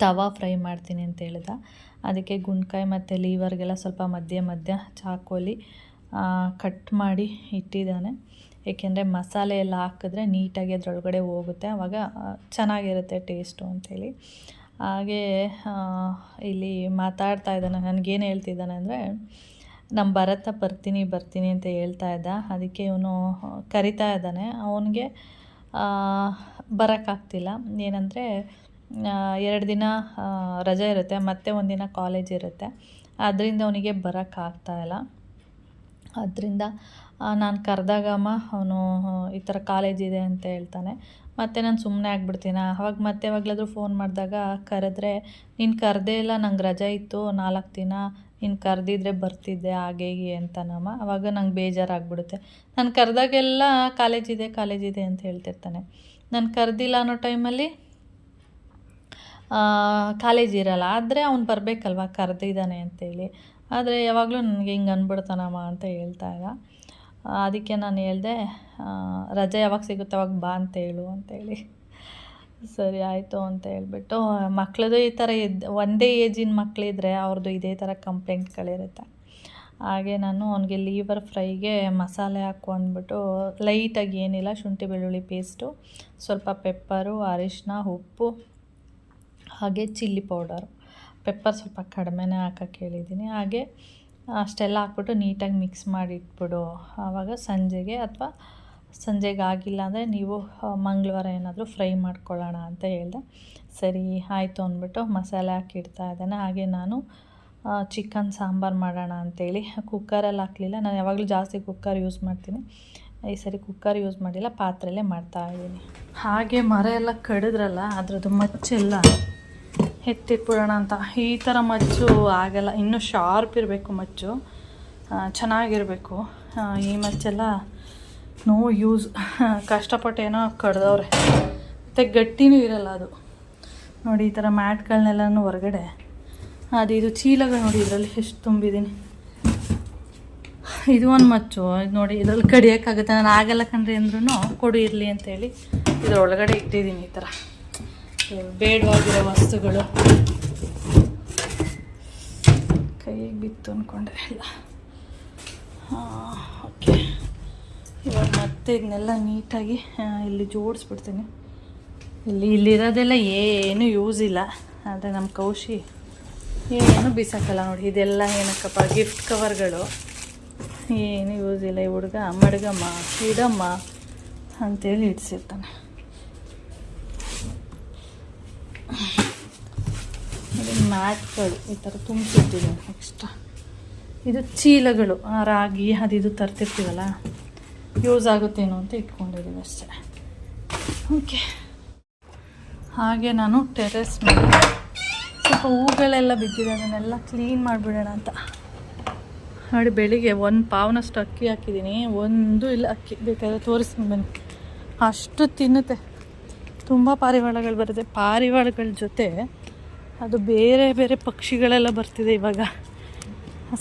ತವಾ ಫ್ರೈ ಮಾಡ್ತೀನಿ ಅಂತ ಹೇಳಿದ. ಅದಕ್ಕೆ ಗುಂಡ್ಕಾಯಿ ಮತ್ತು ಲೀವರ್ಗೆಲ್ಲ ಸ್ವಲ್ಪ ಮಧ್ಯ ಚಾಕುವಲ್ಲಿ ಕಟ್ ಮಾಡಿ ಇಟ್ಟಿದ್ದಾನೆ. ಏಕೆಂದರೆ ಮಸಾಲೆ ಎಲ್ಲ ಹಾಕಿದ್ರೆ ನೀಟಾಗಿ ಅದರೊಳಗಡೆ ಹೋಗುತ್ತೆ, ಆವಾಗ ಚೆನ್ನಾಗಿರುತ್ತೆ ಟೇಸ್ಟು ಅಂಥೇಳಿ. ಹಾಗೇ ಇಲ್ಲಿ ಮಾತಾಡ್ತಾ ಇದ್ದಾನೆ. ನನಗೇನು ಹೇಳ್ತಿದ್ದಾನೆ ಅಂದರೆ, ನಮ್ಮ ಭರತ ಬರ್ತೀನಿ ಅಂತ ಹೇಳ್ತಾ ಇದ್ದ. ಅದಕ್ಕೆ ಇವನು ಕರಿತಾ ಇದ್ದಾನೆ. ಅವನಿಗೆ ಬರೋಕ್ಕಾಗ್ತಿಲ್ಲ. ಏನಂದರೆ 2 ದಿನ ರಜೆ ಇರುತ್ತೆ, ಮತ್ತು 1 ದಿನ ಕಾಲೇಜ್ ಇರುತ್ತೆ. ಅದರಿಂದ ಅವನಿಗೆ ಬರೋಕ್ಕಾಗ್ತಾಯಿಲ್ಲ. ಅದರಿಂದ ನಾನು ಕರೆದಾಗಮ್ಮ ಅವನು ಈ ಥರ ಕಾಲೇಜ್ ಇದೆ ಅಂತ ಹೇಳ್ತಾನೆ. ಮತ್ತು ನಾನು ಸುಮ್ಮನೆ ಆಗ್ಬಿಡ್ತೀನಿ. ಅವಾಗ ಮತ್ತೆ ಯಾವಾಗಲಾದರೂ ಫೋನ್ ಮಾಡಿದಾಗ ಕರೆದ್ರೆ, ನೀನು ಕರೆದೇ ಇಲ್ಲ, ನಂಗೆ ರಜೆ ಇತ್ತು 4 ದಿನ, ನೀನು ಕರೆದಿದ್ರೆ ಬರ್ತಿದ್ದೆ ಹಾಗೆ ಹೀಗೆ ಅಂತಾನಮ್ಮ. ಆವಾಗ ನಂಗೆ ಬೇಜಾರಾಗ್ಬಿಡುತ್ತೆ. ನಾನು ಕರೆದಾಗೆಲ್ಲ ಕಾಲೇಜ್ ಇದೆ ಅಂತ ಹೇಳ್ತಿರ್ತಾನೆ. ನಾನು ಕರೆದಿಲ್ಲ ಅನ್ನೋ ಟೈಮಲ್ಲಿ ಕಾಲೇಜ್ ಇರಲ್ಲ. ಆದರೆ ಅವ್ನು ಬರಬೇಕಲ್ವ ಕರೆದಿದ್ದಾನೆ ಅಂತೇಳಿ. ಆದರೆ ಯಾವಾಗಲೂ ನನಗೆ ಹಿಂಗೆ ಅಂದ್ಬಿಡ್ತಾನಮ್ಮ ಅಂತ ಹೇಳ್ತಾ ಇದ್ದ. ಅದಕ್ಕೆ ನಾನು ಹೇಳಿದೆ, ರಜೆ ಯಾವಾಗ ಸಿಗುತ್ತೆ ಅವಾಗ ಬಾ ಅಂತ ಹೇಳು ಅಂತೇಳಿ. ಸರಿ ಆಯಿತು ಅಂತ ಹೇಳ್ಬಿಟ್ಟು, ಮಕ್ಳದು ಈ ಥರ ಒಂದೇ ಏಜಿನ ಮಕ್ಕಳಿದ್ರೆ ಅವ್ರದ್ದು ಇದೇ ಥರ ಕಂಪ್ಲೇಂಟ್ಗಳಿರುತ್ತೆ. ಹಾಗೆ ನಾನು ಅವನಿಗೆ ಲೀವರ್ ಫ್ರೈಗೆ ಮಸಾಲೆ ಹಾಕ್ಕೊಂಡ್ಬಿಟ್ಟು ಲೈಟಾಗಿ, ಏನಿಲ್ಲ, ಶುಂಠಿ ಬೆಳ್ಳುಳ್ಳಿ ಪೇಸ್ಟು, ಸ್ವಲ್ಪ ಪೆಪ್ಪರು, ಅರಿಶಿನ, ಉಪ್ಪು, ಹಾಗೆ ಚಿಲ್ಲಿ ಪೌಡರು. ಪೆಪ್ಪರ್ ಸ್ವಲ್ಪ ಕಡಿಮೆನೇ ಹಾಕೋಕ್ಕೆ ಹೇಳಿದ್ದೀನಿ. ಹಾಗೆ ಅಷ್ಟೆಲ್ಲ ಹಾಕ್ಬಿಟ್ಟು ನೀಟಾಗಿ ಮಿಕ್ಸ್ ಮಾಡಿ ಇಟ್ಬಿಡು. ಆವಾಗ ಸಂಜೆಗೆ, ಅಥವಾ ಸಂಜೆಗೆ ಆಗಿಲ್ಲ ಅಂದರೆ ನೀವು ಮಂಗಳವಾರ ಏನಾದರೂ ಫ್ರೈ ಮಾಡ್ಕೊಳ್ಳೋಣ ಅಂತ ಹೇಳಿದೆ. ಸರಿ ಆಯಿತು ಅಂದ್ಬಿಟ್ಟು ಮಸಾಲೆ ಹಾಕಿ ಇಡ್ತಾ ಇದ್ದಾನೆ. ಹಾಗೆ ನಾನು ಚಿಕನ್ ಸಾಂಬಾರು ಮಾಡೋಣ ಅಂಥೇಳಿ ಕುಕ್ಕರಲ್ಲಿ ಹಾಕಲಿಲ್ಲ. ನಾನು ಯಾವಾಗಲೂ ಜಾಸ್ತಿ ಕುಕ್ಕರ್ ಯೂಸ್ ಮಾಡ್ತೀನಿ. ಈ ಸರಿ ಕುಕ್ಕರ್ ಯೂಸ್ ಮಾಡಿಲ್ಲ, ಪಾತ್ರೆಯಲ್ಲೇ ಮಾಡ್ತಾಯಿದ್ದೀನಿ. ಹಾಗೆ ಮರ ಎಲ್ಲ ಕಡಿದ್ರಲ್ಲ, ಅದರದ್ದು ಮಚ್ಚೆಲ್ಲ ಎತ್ತಿಟ್ಬಿಡೋಣ ಅಂತ. ಈ ಥರ ಮಚ್ಚು ಆಗಲ್ಲ, ಇನ್ನೂ ಶಾರ್ಪ್ ಇರಬೇಕು ಮಚ್ಚು, ಚೆನ್ನಾಗಿರಬೇಕು. ಈ ಮಚ್ಚೆಲ್ಲ ನೋ ಯೂಸ್, ಕಷ್ಟಪಟ್ಟು ಏನೋ ಕಡ್ದವ್ರೆ. ಮತ್ತು ಗಟ್ಟಿನೂ ಇರಲ್ಲ ಅದು. ನೋಡಿ ಈ ಥರ ಮ್ಯಾಟ್ಗಳನ್ನೆಲ್ಲನೂ ಹೊರಗಡೆ, ಇದು ಚೀಲಗಳು ನೋಡಿ, ಇದರಲ್ಲಿ ಎಷ್ಟು ತುಂಬಿದ್ದೀನಿ. ಇದು ಒಂದು ಮಚ್ಚು ನೋಡಿ, ಇದರಲ್ಲಿ ಕಡಿಯೋಕ್ಕಾಗುತ್ತೆ. ನಾನು ಆಗಲ್ಲ ಕಣ್ರಿ ಅಂದ್ರೂ ಕೊಡು ಇರಲಿ ಅಂತೇಳಿ ಇದರೊಳಗಡೆ ಇಟ್ಟಿದ್ದೀನಿ. ಈ ಥರ ಬೇಡವಾಗಿರೋ ವಸ್ತುಗಳು ಕೈಗೆ ಬಿತ್ತು ಅಂದ್ಕೊಂಡ್ರೆ ಇಲ್ಲ. ಓಕೆ, ಇವಾಗ ಮತ್ತೆ ಇದನ್ನೆಲ್ಲ ನೀಟಾಗಿ ಇಲ್ಲಿ ಜೋಡಿಸ್ಬಿಡ್ತೀನಿ. ಇಲ್ಲಿರೋದೆಲ್ಲ ಏನು ಯೂಸ್ ಇಲ್ಲ. ಆದರೆ ನಮ್ಮ ಕೌಶಿ ಏನು ಬಿಸಾಕಲ್ಲ ನೋಡಿ. ಇದೆಲ್ಲ ಏನಕ್ಕಪ್ಪ, ಗಿಫ್ಟ್ ಕವರ್ಗಳು, ಏನು ಯೂಸ್ ಇಲ್ಲ. ಈ ಹುಡುಗ ಮಡಗಮ್ಮ ಇಡಮ್ಮ ಅಂತೇಳಿ ಇಡ್ಸಿರ್ತಾನೆ. ಇದು ಮ್ಯಾಟ್ಗಳು ಈ ಥರ ತುಂಬಿಸಿಟ್ಟಿದ್ದೀನಿ. ನೆಕ್ಸ್ಟ್ ಇದು ಚೀಲಗಳು, ರಾಗಿ ಅದು ತರ್ತಿರ್ತೀವಲ್ಲ, ಯೂಸ್ ಆಗುತ್ತೇನೋ ಅಂತ ಇಟ್ಕೊಂಡಿದ್ದೀನಿ ಅಷ್ಟೇ. ಓಕೆ, ಹಾಗೆ ನಾನು ಟೆರೆಸ್ ಮೇಲೆ ಸ್ವಲ್ಪ ಹೂಗಳೆಲ್ಲ ಬಿದ್ದಿದೆ, ಅದನ್ನೆಲ್ಲ ಕ್ಲೀನ್ ಮಾಡಿಬಿಡೋಣ ಅಂತ ನೋಡಿ. ಬೆಳಿಗ್ಗೆ 1 ಪಾವ್ನಷ್ಟು ಅಕ್ಕಿ ಹಾಕಿದ್ದೀನಿ. ಒಂದು ಇಲ್ಲ ಅಕ್ಕಿ, ಬೇಕಾದ್ರೆ ತೋರಿಸ್ತೀನಿ ಬನ್ನಿ. ಅಷ್ಟು ತಿನ್ನುತ್ತೆ. ತುಂಬ ಪಾರಿವಾಳಗಳು ಬರುತ್ತೆ. ಪಾರಿವಾಳಗಳ ಜೊತೆ ಅದು ಬೇರೆ ಬೇರೆ ಪಕ್ಷಿಗಳೆಲ್ಲ ಬರ್ತಿದೆ. ಇವಾಗ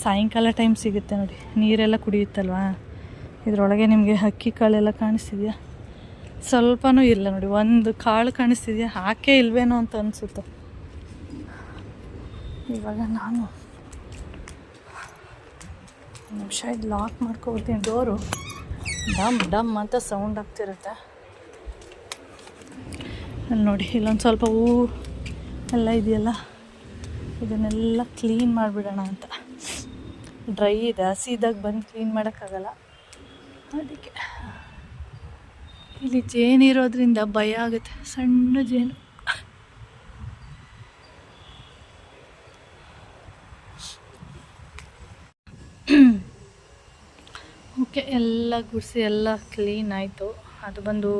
ಸಾಯಂಕಾಲ ಟೈಮ್ ಸಿಗುತ್ತೆ ನೋಡಿ, ನೀರೆಲ್ಲ ಕುಡಿಯುತ್ತಲ್ವಾ, ಇದರೊಳಗೆ ನಿಮಗೆ ಅಕ್ಕಿ ಕಾಳೆಲ್ಲ ಕಾಣಿಸ್ತಿದೆಯಾ? ಸ್ವಲ್ಪನೂ ಇಲ್ಲ ನೋಡಿ, ಒಂದು ಕಾಳು ಕಾಣಿಸ್ತಿದೆಯಾ? ಹಾಕೇ ಇಲ್ವೇನೋ ಅಂತ ಅನಿಸುತ್ತೆ. ಇವಾಗ ನಾನು ನಿಮಿಷ ಇದು ಲಾಕ್ ಮಾಡ್ಕೊಳ್ತೀನಿ. ಡೋರು ಡಮ್ ಅಂತ ಸೌಂಡ್ ಆಗ್ತಿರುತ್ತೆ. ಅಲ್ಲಿ ನೋಡಿ, ಇಲ್ಲೊಂದು ಸ್ವಲ್ಪ ಹೂವು ಎಲ್ಲ ಇದೆಯಲ್ಲ, ಇದನ್ನೆಲ್ಲ ಕ್ಲೀನ್ ಮಾಡಿಬಿಡೋಣ ಅಂತ. ಡ್ರೈ ಇದೆ, ಹಸಿದಾಗ ಬಂದು ಕ್ಲೀನ್ ಮಾಡೋಕ್ಕಾಗಲ್ಲ. ಅದಕ್ಕೆ ಇಲ್ಲಿ ಜೇನಿರೋದ್ರಿಂದ ಭಯ ಆಗುತ್ತೆ, ಸಣ್ಣ ಜೇನು. ಓಕೆ, ಎಲ್ಲ ಗುಡಿಸಿ ಎಲ್ಲ ಕ್ಲೀನ್ ಆಯಿತು. ಅದು ಬಂದು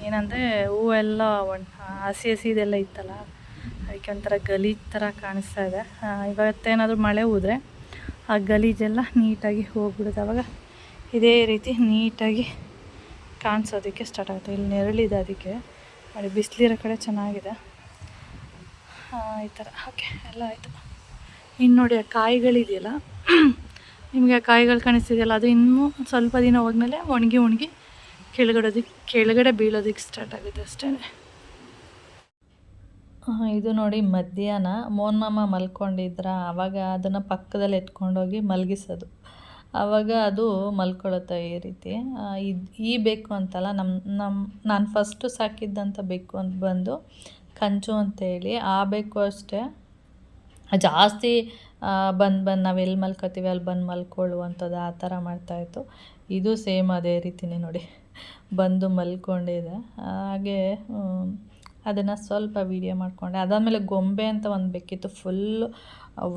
ಏನಂದರೆ ಹೂವೆಲ್ಲ ಹಸಿದೆಲ್ಲ ಇತ್ತಲ್ಲ, ಅದಕ್ಕೆ ಒಂಥರ ಗಲೀಜು ಥರ ಕಾಣಿಸ್ತಾ ಇದೆ. ಇವತ್ತೇನಾದರೂ ಮಳೆ ಹೋದರೆ ಆ ಗಲೀಜೆಲ್ಲ ನೀಟಾಗಿ ಹೋಗ್ಬಿಡುತ್ತೆ. ಆವಾಗ ಇದೇ ರೀತಿ ನೀಟಾಗಿ ಕಾಣಿಸೋದಕ್ಕೆ ಸ್ಟಾರ್ಟ್ ಆಗುತ್ತೆ. ಇಲ್ಲಿ ನೆರಳಿದೆ, ಅದಕ್ಕೆ ನೋಡಿ, ಬಿಸಿಲಿರೋ ಕಡೆ ಚೆನ್ನಾಗಿದೆ ಈ ಥರ. ಓಕೆ, ಎಲ್ಲ ಆಯಿತು. ಇನ್ನು ನೋಡಿ, ಆ ಕಾಯಿಗಳಿದೆಯಲ್ಲ, ನಿಮಗೆ ಆ ಕಾಯಿಗಳು ಕಾಣಿಸ್ತಿದೆಯಲ್ಲ, ಅದು ಇನ್ನೂ ಸ್ವಲ್ಪ ದಿನ ಹೋದ್ಮೇಲೆ ಒಣಗಿ ಕೆಳಗಡೆ ಬೀಳೋದಕ್ಕೆ ಸ್ಟಾರ್ಟ್ ಆಗುತ್ತೆ ಅಷ್ಟೇ. ಇದು ನೋಡಿ, ಮಧ್ಯಾಹ್ನ ಮೋಹನ್ ಮಾಮ ಮಲ್ಕೊಂಡಿದ್ರ, ಆವಾಗ ಅದನ್ನು ಪಕ್ಕದಲ್ಲಿ ಎತ್ಕೊಂಡೋಗಿ ಮಲಗಿಸೋದು. ಆವಾಗ ಅದು ಮಲ್ಕೊಳ್ಳುತ್ತೆ ಈ ರೀತಿ. ಈ ಬೇಕು ಅಂತಲ್ಲ, ನಾನು ಫಸ್ಟು ಸಾಕಿದ್ದಂಥ ಬೇಕು ಅಂತ ಬಂದು ಕಂಚು ಅಂತೇಳಿ ಆಗಬೇಕು ಅಷ್ಟೇ. ಜಾಸ್ತಿ ಬಂದು ನಾವೆಲ್ಲಿ ಮಲ್ಕೋತೀವಿ ಅಲ್ಲಿ ಬಂದು ಮಲ್ಕೊಳ್ಳುವಂಥದ್ದು ಆ ಥರ ಮಾಡ್ತಾಯಿತ್ತು. ಇದು ಸೇಮ್ ಅದೇ ರೀತಿಯೇ ನೋಡಿ ಬಂದು ಮಲ್ಕೊಂಡಿದೆ. ಹಾಗೆ ಅದನ್ನು ಸ್ವಲ್ಪ ವೀಡಿಯೋ ಮಾಡಿಕೊಂಡೆ. ಅದಾದಮೇಲೆ ಗೊಂಬೆ ಅಂತ ಒಂದು ಬೇಕಿತ್ತು, ಫುಲ್ಲು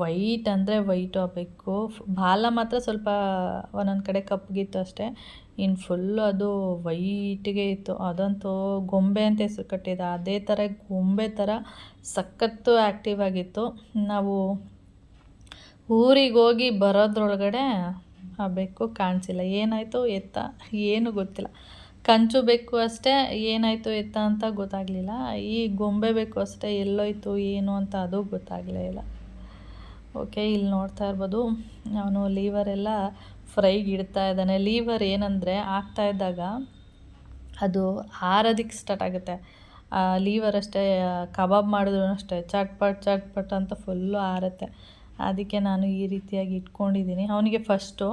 ವೈಟ್ ಅಂದರೆ ವೈಟು ಆ ಬೆಕ್ಕು. ಬಾಲ ಮಾತ್ರ ಸ್ವಲ್ಪ ಒಂದೊಂದು ಕಡೆ ಕಪ್ಪಗಿತ್ತು ಅಷ್ಟೇ, ಇನ್ನು ಫುಲ್ಲು ಅದು ವೈಟಿಗೆ ಇತ್ತು. ಅದಂತೂ ಗೊಂಬೆ ಅಂತ ಹೆಸರು ಕಟ್ಟಿದ, ಅದೇ ಥರ ಗೊಂಬೆ ಥರ ಸಖತ್ತು ಆ್ಯಕ್ಟಿವ್ ಆಗಿತ್ತು. ನಾವು ಊರಿಗೆ ಹೋಗಿ ಬರೋದ್ರೊಳಗಡೆ ಆ ಬೆಕ್ಕು ಕಾಣಿಸಿಲ್ಲ. ಏನಾಯಿತು ಎತ್ತ ಏನೂ ಗೊತ್ತಿಲ್ಲ. ಕಂಚು ಬೆಕ್ಕು ಅಷ್ಟೇ ಏನಾಯಿತು ಎತ್ತ ಅಂತ ಗೊತ್ತಾಗಲಿಲ್ಲ. ಈ ಗೊಂಬೆ ಬೆಕ್ಕು ಅಷ್ಟೇ ಎಲ್ಲೋಯ್ತು ಏನು ಅಂತ ಅದು ಗೊತ್ತಾಗಲೇ ಇಲ್ಲ. ಓಕೆ, ಇಲ್ಲಿ ನೋಡ್ತಾ ಇರ್ಬೋದು ಅವನು ಲೀವರೆಲ್ಲ ಫ್ರೈಗೆ ಇಡ್ತಾ ಇದ್ದಾನೆ. ಲೀವರ್ ಏನಂದರೆ ಇದ್ದಾಗ ಅದು ಹಾರೋದಕ್ಕೆ ಸ್ಟಾರ್ಟ್ ಆಗುತ್ತೆ. ಲೀವರ್ ಅಷ್ಟೇ ಕಬಾಬ್ ಮಾಡಿದ್ರು ಅಷ್ಟೇ ಚಟ್ಪಟ್ ಅಂತ ಫುಲ್ಲು ಹಾರುತ್ತೆ. ಅದಕ್ಕೆ ನಾನು ಈ ರೀತಿಯಾಗಿ ಇಟ್ಕೊಂಡಿದ್ದೀನಿ. ಅವನಿಗೆ ಫಸ್ಟು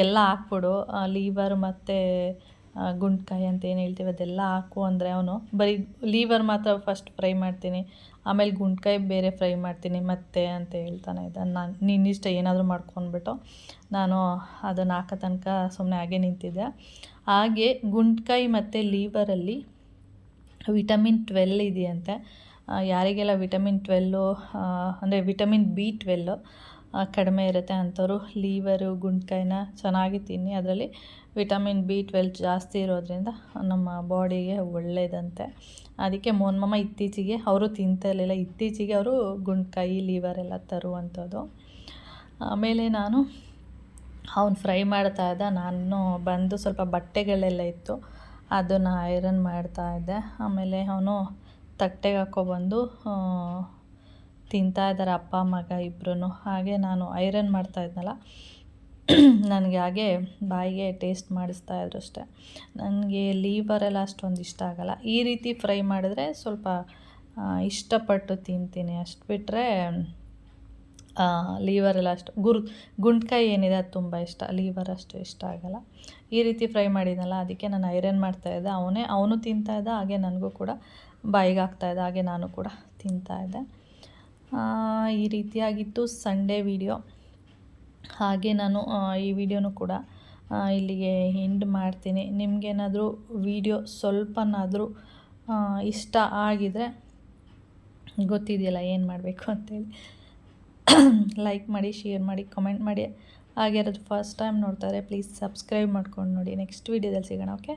ಎಲ್ಲ ಹಾಕ್ಬಿಡು, ಲೀವರ್ ಮತ್ತು ಗುಂಡ್ಕಾಯಿ ಅಂತ ಏನು ಹೇಳ್ತೀವಿ ಅದೆಲ್ಲ ಹಾಕು ಅಂದರೆ ಅವನು ಬರೀ ಲೀವರ್ ಮಾತ್ರ ಫಸ್ಟ್ ಫ್ರೈ ಮಾಡ್ತೀನಿ, ಆಮೇಲೆ ಗುಂಡ್ಕಾಯಿ ಬೇರೆ ಫ್ರೈ ಮಾಡ್ತೀನಿ ಮತ್ತೆ ಅಂತ ಹೇಳ್ತಾನೆ ಇದ್ದ. ನಾನು ನಿನ್ನಿಷ್ಟ ಏನಾದರೂ ಮಾಡ್ಕೊಂಡ್ಬಿಟ್ಟು ನಾನು ಅದನ್ನು ಹಾಕೋ ತನಕ ಸುಮ್ಮನೆ ಹಾಗೆ ನಿಂತಿದ್ದೆ. ಹಾಗೆ ಗುಂಡ್ಕಾಯಿ ಮತ್ತು ಲೀವರಲ್ಲಿ ವಿಟಮಿನ್ 12 ಇದೆಯಂತೆ. ಯಾರಿಗೆಲ್ಲ ವಿಟಮಿನ್ 12 ಅಂದರೆ ವಿಟಮಿನ್ B12 ಕಡಿಮೆ ಇರುತ್ತೆ ಅಂಥವ್ರು ಲೀವರು ಗುಂಡ್ಕಾಯಿನ ಚೆನ್ನಾಗಿ ತಿನ್ನಿ. ಅದರಲ್ಲಿ ವಿಟಮಿನ್ B12 ಜಾಸ್ತಿ ಇರೋದ್ರಿಂದ ನಮ್ಮ ಬಾಡಿಗೆ ಒಳ್ಳೆಯದಂತೆ. ಅದಕ್ಕೆ ಮೋನ್ ಇತ್ತೀಚೆಗೆ ಅವರು ತಿಂತಾ ಇರಲಿಲ್ಲ, ಇತ್ತೀಚೆಗೆ ಅವರು ಗುಂಡ್ಕಾಯಿ ಲೀವರೆಲ್ಲ ತರುವಂಥದ್ದು. ಆಮೇಲೆ ನಾನು ಅವನು ಫ್ರೈ ಮಾಡ್ತಾ ಇದ್ದ, ನಾನು ಬಂದು ಸ್ವಲ್ಪ ಬಟ್ಟೆಗಳೆಲ್ಲ ಇತ್ತು ಅದನ್ನು ಐರನ್ ಮಾಡ್ತಾಯಿದ್ದೆ. ಆಮೇಲೆ ಅವನು ತಟ್ಟೆಗೆ ಹಾಕ್ಕೊಬಂದು ತಿಂತಾ ಇದ್ದಾರೆ ಅಪ್ಪ ಮಗ ಇಬ್ಬರೂ. ಹಾಗೆ ನಾನು ಐರನ್ ಮಾಡ್ತಾ ಇದ್ನಲ್ಲ, ನನಗೆ ಹಾಗೆ ಬಾಯಿಗೆ ಟೇಸ್ಟ್ ಮಾಡಿಸ್ತಾಯಿದ್ರು ಅಷ್ಟೇ. ನನಗೆ ಲೀವರೆಲ್ಲ ಅಷ್ಟೊಂದು ಇಷ್ಟ ಆಗೋಲ್ಲ. ಈ ರೀತಿ ಫ್ರೈ ಮಾಡಿದ್ರೆ ಸ್ವಲ್ಪ ಇಷ್ಟಪಟ್ಟು ತಿಂತೀನಿ. ಅಷ್ಟು ಬಿಟ್ಟರೆ ಲೀವರೆಲ್ಲ ಅಷ್ಟು ಗುಂಡ್ಕಾಯಿ ಏನಿದೆ ಅದು ತುಂಬ ಇಷ್ಟ, ಲೀವರ್ ಅಷ್ಟು ಇಷ್ಟ ಆಗೋಲ್ಲ. ಈ ರೀತಿ ಫ್ರೈ ಮಾಡಿದ್ನಲ್ಲ ಅದಕ್ಕೆ ನಾನು ಐರನ್ ಮಾಡ್ತಾಯಿದ್ದೆ. ಅವನು ತಿಂತಾಯಿದ್ದ, ಹಾಗೆ ನನಗೂ ಕೂಡ ಬಾಯಿಗೆ ಹಾಕ್ತಾಯಿದ್ದ, ಹಾಗೆ ನಾನು ಕೂಡ ತಿಂತಾಯಿದ್ದೆ. ಈ ರೀತಿಯಾಗಿತ್ತು ಸಂಡೇ ವಿಡಿಯೋ. ಹಾಗೆ ನಾನು ಈ ವಿಡಿಯೋನು ಕೂಡ ಇಲ್ಲಿಗೆ ಎಂಡ್ ಮಾಡ್ತೀನಿ. ನಿಮಗೇನಾದರೂ ವಿಡಿಯೋ ಸ್ವಲ್ಪನಾದರೂ ಇಷ್ಟ ಆಗಿದರೆ ಗೊತ್ತಿದೆಯಲ್ಲ ಏನು ಮಾಡಬೇಕು ಅಂತೇಳಿ, ಲೈಕ್ ಮಾಡಿ, ಶೇರ್ ಮಾಡಿ, ಕಮೆಂಟ್ ಮಾಡಿ. ಹಾಗೆ ಯಾರಾದರೂ ಫಸ್ಟ್ ಟೈಮ್ ನೋಡ್ತಾರೆ ಪ್ಲೀಸ್ ಸಬ್ಸ್ಕ್ರೈಬ್ ಮಾಡ್ಕೊಂಡು ನೋಡಿ. ನೆಕ್ಸ್ಟ್ ವೀಡಿಯೋದಲ್ಲಿ ಸಿಗೋಣ. ಓಕೆ.